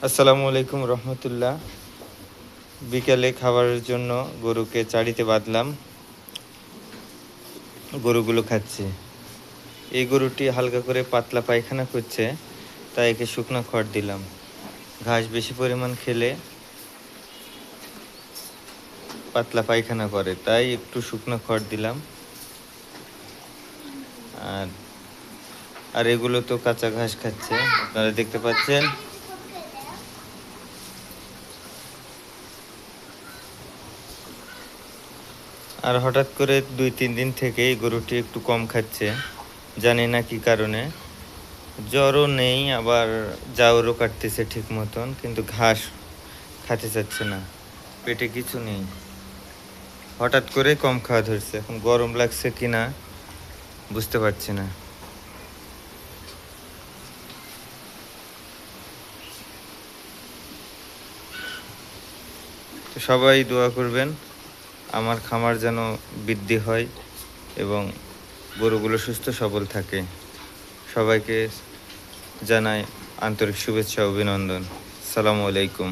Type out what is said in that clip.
আসসালামু আলাইকুম রহমতুল্লাহ। বিকেলে খাবারের জন্য গরুকে চারিতে বাঁধলাম, গরুগুলো খাচ্ছে। এই গরুটি হালকা করে পাতলা পায়খানা করছে, তাই একে শুকনো খড় দিলাম। ঘাস বেশি পরিমাণ খেলে পাতলা পায়খানা করে, তাই একটু শুকনো খড় দিলাম। আর আর এগুলো তো কাঁচা ঘাস খাচ্ছে, আপনারা দেখতে পাচ্ছেন। আর হঠাৎ করে 2-3 দিন থেকে এই গরুটি একটু কম খাচ্ছে, জানি না কি কারণে। জ্বরও নেই, আবার জাউরও কাটতেছে ঠিক মতন, কিন্তু ঘাস খেতে চাচ্ছে না, পেটে কিছু নেই। হঠাৎ করে কম খাওয়া ধরছে, এখন গরম লাগছে কিনা বুঝতে পারছি না। তো সবাই দোয়া করবেন আমার খামার যেন বৃদ্ধি হয় এবং গরুগুলো সুস্থ সবল থাকে। সবাইকে জানাই আন্তরিক শুভেচ্ছা, অভিনন্দন। আসসালামু আলাইকুম।